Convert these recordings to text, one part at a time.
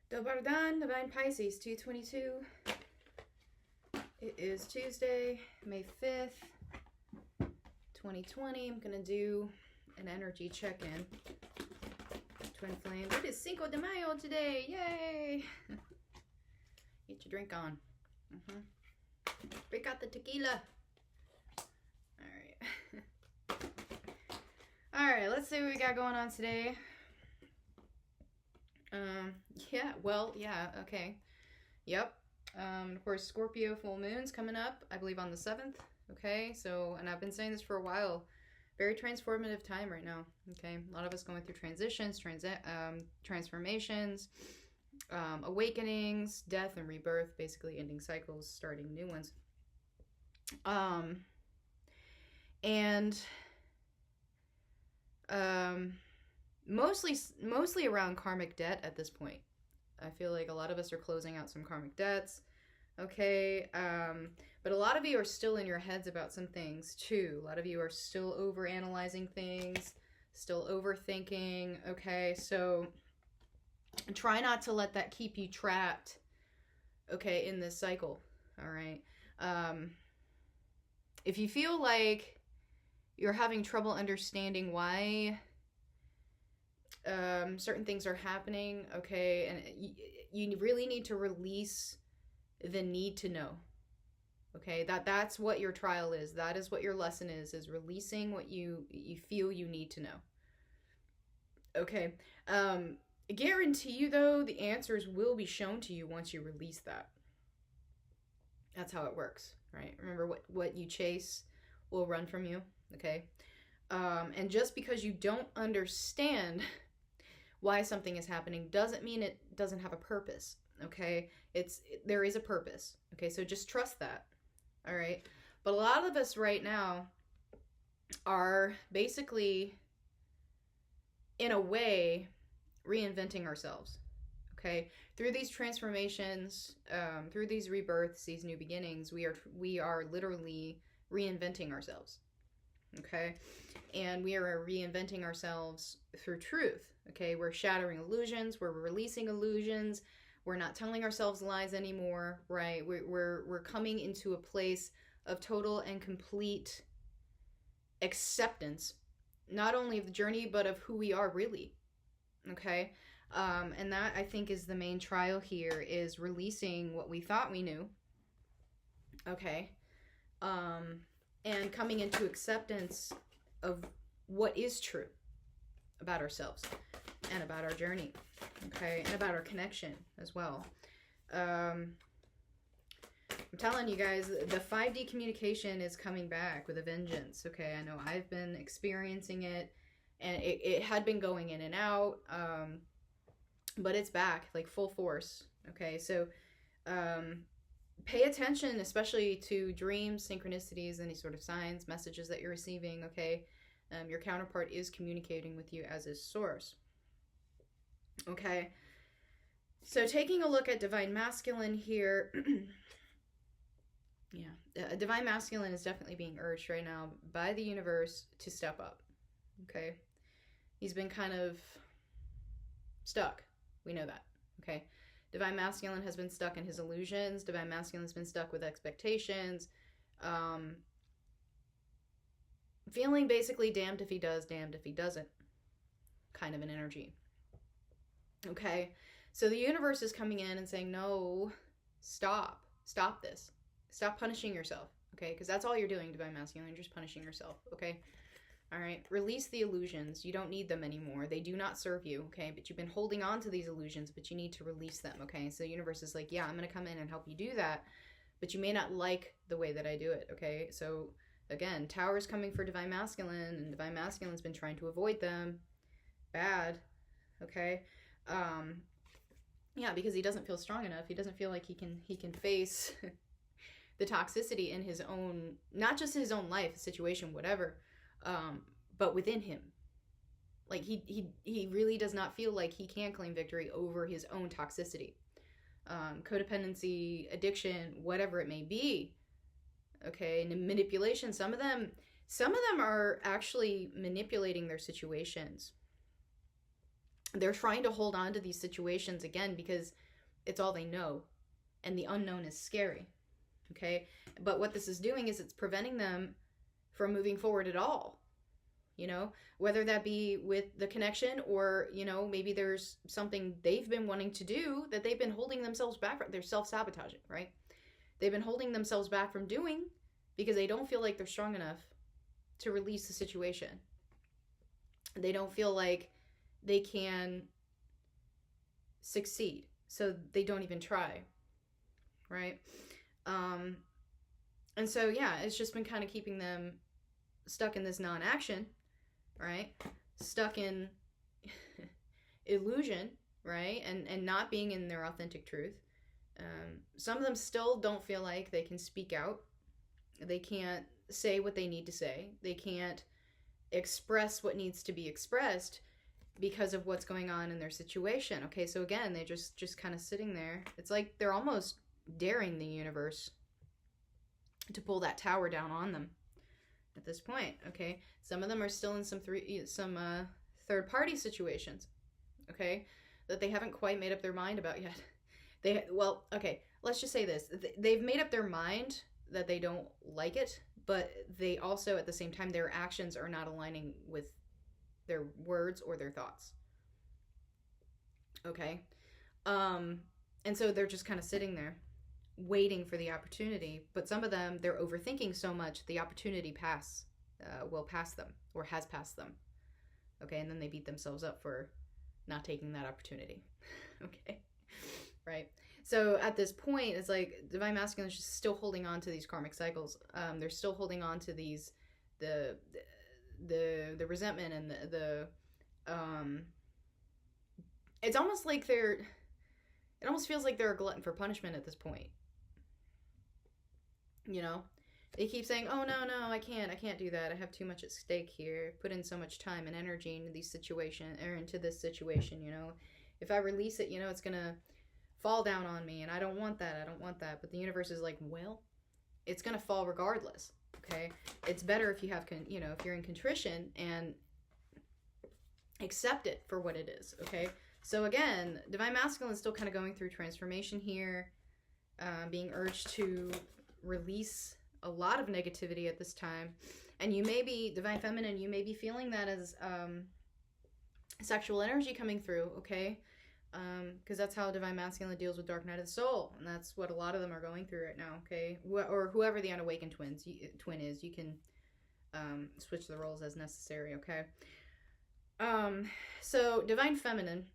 Dobar Dan, Divine Pisces, 222. It is Tuesday, May 5th, 2020. I'm going to do an energy check-in. Twin Flame. It is Cinco de Mayo today. Yay! Get your drink on. Break out the tequila. Alright. Alright, let's see what we got going on today. Okay. Yep. Of course, Scorpio full moon's coming up, I believe on the 7th. Okay, so, and I've been saying this for a while. Very transformative time right now. Okay, a lot of us going through transitions, transformations, awakenings, death and rebirth, basically ending cycles, starting new ones. Mostly around karmic debt at this point. I feel like a lot of us are closing out some karmic debts. Okay, but a lot of you are still in your heads about some things too. A lot of you are still overanalyzing things, still overthinking. Okay, so try not to let that keep you trapped, okay, in this cycle. All right. If you feel like you're having trouble understanding why certain things are happening, okay, and you really need to release the need to know. Okay, that's what your trial is. That is what your lesson is releasing what you feel you need to know. Okay. Guarantee you though, the answers will be shown to you once you release that. That's how it works, right? Remember, what you chase will run from you. Okay. And just because you don't understand why something is happening doesn't mean it doesn't have a purpose. Okay, there is a purpose. Okay, so just trust that. All right, but a lot of us right now are basically, in a way, reinventing ourselves. Okay, through these transformations, through these rebirths, these new beginnings, we are literally reinventing ourselves. Okay, and we are reinventing ourselves through truth. Okay, we're shattering illusions, we're releasing illusions. We're not telling ourselves lies anymore, right? We're coming into a place of total and complete acceptance, not only of the journey, but of who we are really, okay? And that, I think, is the main trial here, is releasing what we thought we knew, okay? And coming into acceptance of what is true about ourselves and about our journey, okay, and about our connection as well. I'm telling you guys, the 5D communication is coming back with a vengeance, okay? I know I've been experiencing it, and it had been going in and out, but it's back, like full force, okay? So pay attention, especially to dreams, synchronicities, any sort of signs, messages that you're receiving, okay? Your counterpart is communicating with you as is source. Okay, so taking a look at Divine Masculine here, Divine Masculine is definitely being urged right now by the universe to step up, okay? He's been kind of stuck. We know that, okay? Divine Masculine has been stuck in his illusions. Divine Masculine has been stuck with expectations. Feeling basically damned if he does, damned if he doesn't kind of an energy. Okay, so the universe is coming in and saying, no, stop this. Stop punishing yourself, okay? Because that's all you're doing, Divine Masculine. You're just punishing yourself, okay? All right, release the illusions. You don't need them anymore. They do not serve you, okay? But you've been holding on to these illusions, but you need to release them, okay? So the universe is like, yeah, I'm going to come in and help you do that, but you may not like the way that I do it, okay? So again, Tower's coming for Divine Masculine, and Divine Masculine's been trying to avoid them. Bad, okay? Because he doesn't feel strong enough. He doesn't feel like he can face the toxicity in his own, not just his own life, situation, whatever, but within him. Like he really does not feel like he can claim victory over his own toxicity, codependency, addiction, whatever it may be. Okay, and manipulation. Some of them are actually manipulating their situations. They're trying to hold on to these situations again because it's all they know, and the unknown is scary. Okay? But what this is doing is it's preventing them from moving forward at all. You know, whether that be with the connection, or, you know, maybe there's something they've been wanting to do that they've been holding themselves back from. They're self-sabotaging, right? They've been holding themselves back from doing because they don't feel like they're strong enough to release the situation. They don't feel like they can succeed, so they don't even try, right? And so, yeah, it's just been kind of keeping them stuck in this non-action, right? Stuck in illusion, right? And not being in their authentic truth. Some of them still don't feel like they can speak out. They can't say what they need to say. They can't express what needs to be expressed because of what's going on in their situation. Okay, so again, they're just kind of sitting there. It's like they're almost daring the universe to pull that tower down on them at this point. Okay, some of them are still in some third-party situations, okay, that they haven't quite made up their mind about yet. Okay, let's just say this. They've made up their mind that they don't like it, but they also, at the same time, their actions are not aligning with their words or their thoughts. Okay? And so they're just kind of sitting there waiting for the opportunity. But some of them, they're overthinking so much, the opportunity will pass them, or has passed them. Okay? And then they beat themselves up for not taking that opportunity. Okay? Right? So at this point, it's like Divine Masculine is just still holding on to these karmic cycles. They're still holding on to these, the resentment and the it's almost like it almost feels like they're a glutton for punishment at this point. You know, they keep saying, "Oh no, I can't do that. I have too much at stake here. Put in so much time and energy into these situations, or into this situation. You know, if I release it, you know, it's gonna fall down on me, and I don't want that. But the universe is like, well, it's gonna fall regardless. Okay, it's better if you have, if you're in contrition and accept it for what it is. Okay, so again, Divine Masculine is still kind of going through transformation here, being urged to release a lot of negativity at this time, and you may be Divine Feminine. You may be feeling that as sexual energy coming through. Okay. Because that's how Divine Masculine deals with Dark Night of the Soul, and that's what a lot of them are going through right now. Okay, or whoever the unawakened twin is, you can switch the roles as necessary. Okay. So Divine Feminine.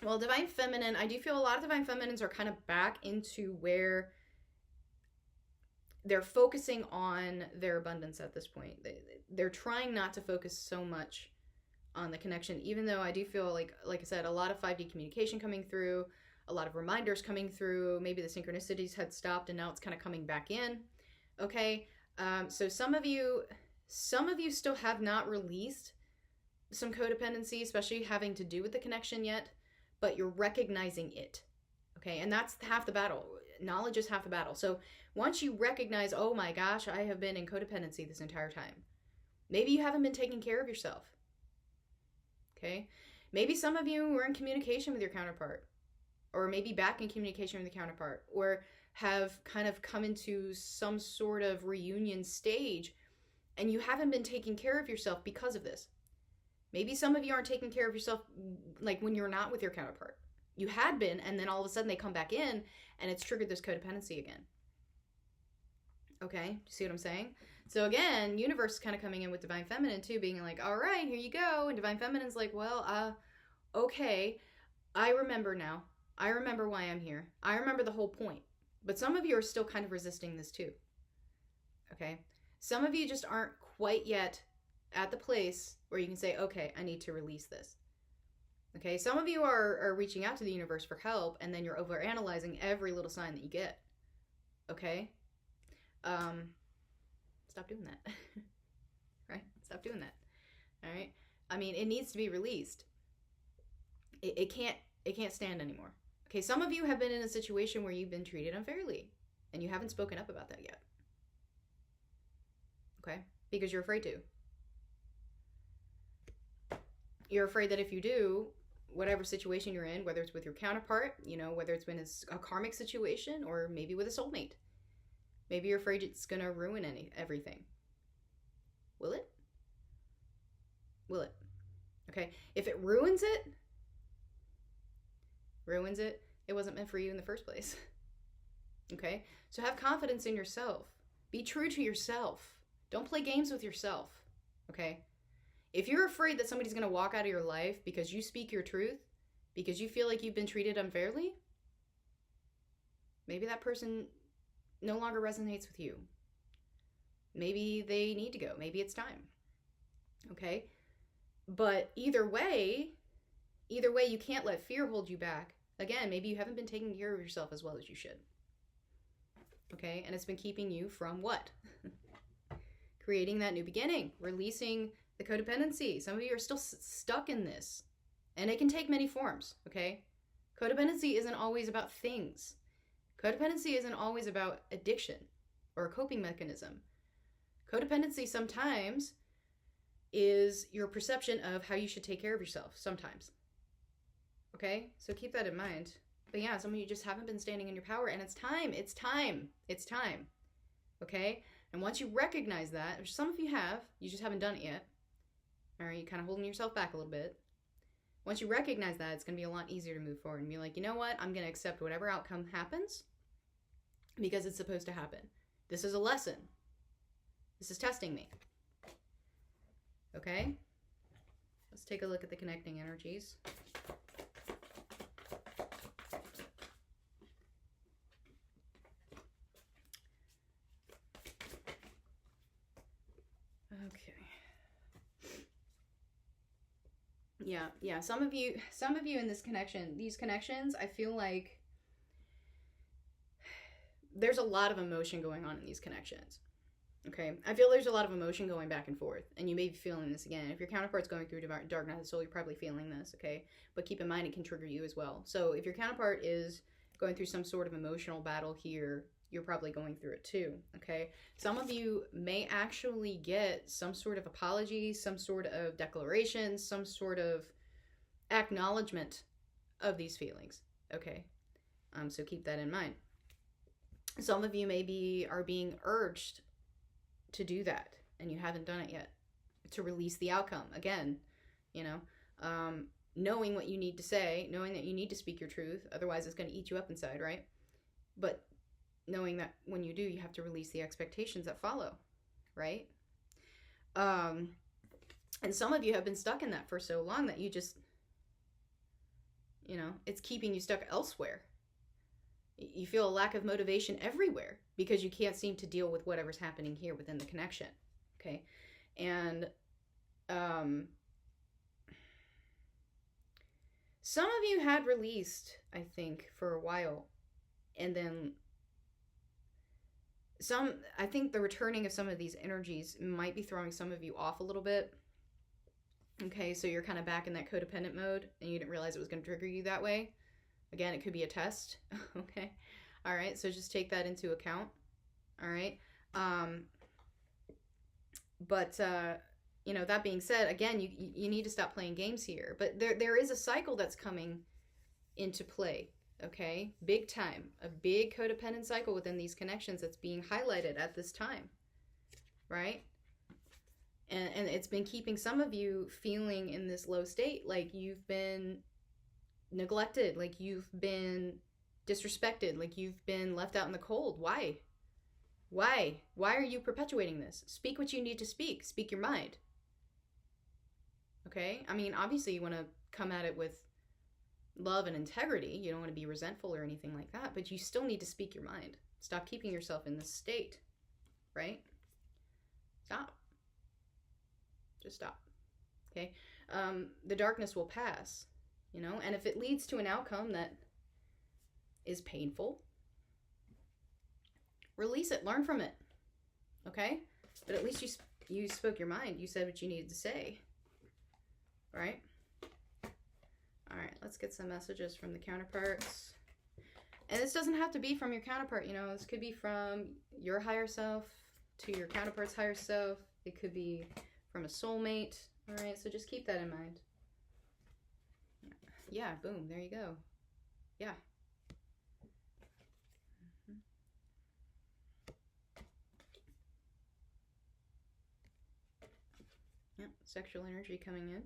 Well, Divine Feminine, I do feel a lot of Divine Feminines are kind of back into where they're focusing on their abundance at this point. They're trying not to focus so much on the connection, even though I do feel like I said, a lot of 5D communication coming through, a lot of reminders coming through. Maybe the synchronicities had stopped and now it's kind of coming back in. Okay, so some of you still have not released some codependency, especially having to do with the connection yet, but you're recognizing it. Okay, and that's half the battle. Knowledge is half the battle. So once you recognize, oh my gosh, I have been in codependency this entire time. Maybe you haven't been taking care of yourself. Okay, maybe some of you were in communication with your counterpart, or maybe back in communication with the counterpart, or have kind of come into some sort of reunion stage, and you haven't been taking care of yourself because of this. Maybe some of you aren't taking care of yourself like when you're not with your counterpart. You had been, and then all of a sudden they come back in, and it's triggered this codependency again. Okay, do you see what I'm saying? So again, universe is kind of coming in with Divine Feminine too, being like, all right, here you go. And Divine Feminine's like, well, okay, I remember now. I remember why I'm here. I remember the whole point. But some of you are still kind of resisting this too. Okay? Some of you just aren't quite yet at the place where you can say, okay, I need to release this. Okay? Some of you are reaching out to the universe for help, and then you're overanalyzing every little sign that you get. Okay? Stop doing that. Right? Stop doing that. All right? I mean, it needs to be released. It can't stand anymore. Okay, some of you have been in a situation where you've been treated unfairly, and you haven't spoken up about that yet. Okay? Because you're afraid to. You're afraid that if you do, whatever situation you're in, whether it's with your counterpart, you know, whether it's been a karmic situation or maybe with a soulmate, maybe you're afraid it's going to ruin everything. Will it? Will it? Okay. If it ruins it, it wasn't meant for you in the first place. Okay? So have confidence in yourself. Be true to yourself. Don't play games with yourself. Okay? If you're afraid that somebody's going to walk out of your life because you speak your truth, because you feel like you've been treated unfairly, maybe that person no longer resonates with you. Maybe they need to go. Maybe it's time. Okay? But either way, you can't let fear hold you back. Again, maybe you haven't been taking care of yourself as well as you should. Okay? And it's been keeping you from what? Creating that new beginning. Releasing the codependency. Some of you are still stuck in this. And it can take many forms. Okay? Codependency isn't always about things. Codependency isn't always about addiction or a coping mechanism. Codependency sometimes is your perception of how you should take care of yourself sometimes. Okay? So keep that in mind. But yeah, some of you just haven't been standing in your power, and it's time. It's time. It's time. Okay? And once you recognize that, which some of you have, you just haven't done it yet. All right? You're kind of holding yourself back a little bit. Once you recognize that, it's going to be a lot easier to move forward and be like, you know what? I'm going to accept whatever outcome happens because it's supposed to happen. This is a lesson. This is testing me. Okay? Let's take a look at the connecting energies. Okay. Yeah. Some of you in this connection, these connections, I feel like there's a lot of emotion going on in these connections. Okay, I feel there's a lot of emotion going back and forth, and you may be feeling this again. If your counterpart's going through dark night of the soul, you're probably feeling this, okay? But keep in mind, it can trigger you as well. So if your counterpart is going through some sort of emotional battle here, you're probably going through it too, okay? Some of you may actually get some sort of apology, some sort of declaration, some sort of acknowledgement of these feelings, okay? So keep that in mind. Some of you maybe are being urged to do that, and you haven't done it yet, to release the outcome. Again, you know, knowing what you need to say, knowing that you need to speak your truth, otherwise it's going to eat you up inside, right? But knowing that when you do, you have to release the expectations that follow, right? And some of you have been stuck in that for so long that you just, you know, it's keeping you stuck elsewhere. You feel a lack of motivation everywhere because you can't seem to deal with whatever's happening here within the connection, okay? And some of you had released, I think, for a while, and then I think the returning of some of these energies might be throwing some of you off a little bit, okay? So you're kind of back in that codependent mode, and you didn't realize it was going to trigger you that way. Again, it could be a test, okay? All right, so just take that into account, all right? You know, that being said, again, you need to stop playing games here. But there is a cycle that's coming into play, okay? Big time. A big codependent cycle within these connections that's being highlighted at this time, right? And it's been keeping some of you feeling in this low state, like you've been neglected, like you've been disrespected, like you've been left out in the cold. Why are you perpetuating this? Speak what you need to speak your mind, okay? I mean, obviously you want to come at it with love and integrity. You don't want to be resentful or anything like that, but you still need to speak your mind. Stop keeping yourself in this state, right? Stop. Just stop, okay? The darkness will pass. You know, and if it leads to an outcome that is painful, release it, learn from it, okay? But at least you spoke your mind. You said what you needed to say, right? All right, let's get some messages from the counterparts. And this doesn't have to be from your counterpart, you know. This could be from your higher self to your counterpart's higher self. It could be from a soulmate, all right? So just keep that in mind. Yeah, boom, there you go. Yeah. Yep, sexual energy coming in.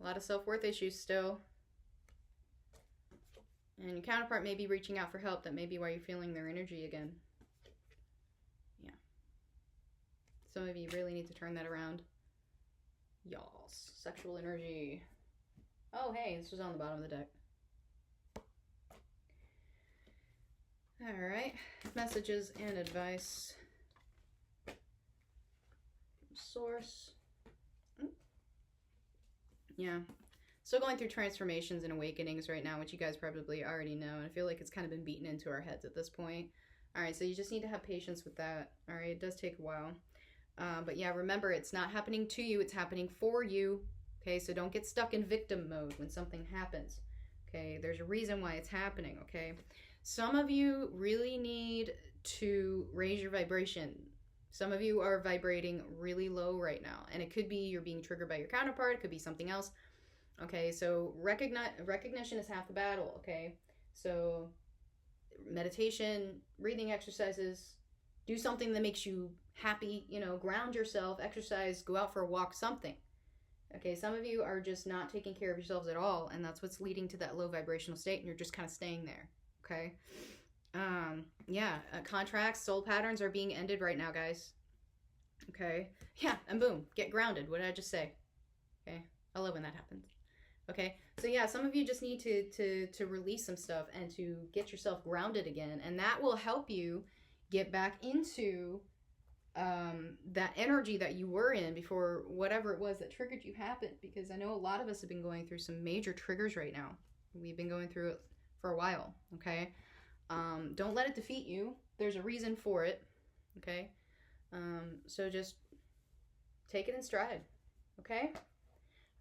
A lot of self-worth issues still. And your counterpart may be reaching out for help. That may be why you're feeling their energy again. Yeah. Some of you really need to turn that around. Y'all, sexual energy. Oh, hey, this was on the bottom of the deck. All right, messages and advice. Source. Yeah. Still going through transformations and awakenings right now, which you guys probably already know. And I feel like it's kind of been beaten into our heads at this point. All right, so you just need to have patience with that. All right, it does take a while. But yeah, remember, it's not happening to you. It's happening for you. Okay, so don't get stuck in victim mode when something happens. Okay, there's a reason why it's happening. Okay, some of you really need to raise your vibration. Some of you are vibrating really low right now. And it could be you're being triggered by your counterpart. It could be something else. Okay, so recognition is half the battle, okay? So meditation, breathing exercises, do something that makes you happy, you know, ground yourself, exercise, go out for a walk, something. Okay, some of you are just not taking care of yourselves at all, and that's what's leading to that low vibrational state, and you're just kind of staying there, okay? Contracts, soul patterns are being ended right now, guys. Okay? Yeah, and boom, get grounded. What did I just say? Okay? I love when that happens. Okay, so yeah, some of you just need to release some stuff and to get yourself grounded again, and that will help you get back into that energy that you were in before whatever it was that triggered you happened, because I know a lot of us have been going through some major triggers right now. We've been going through it for a while, okay? Don't let it defeat you. There's a reason for it, okay? So just take it in stride, okay?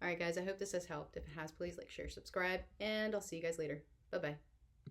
All right, guys, I hope this has helped. If it has, please like, share, subscribe, and I'll see you guys later. Bye-bye.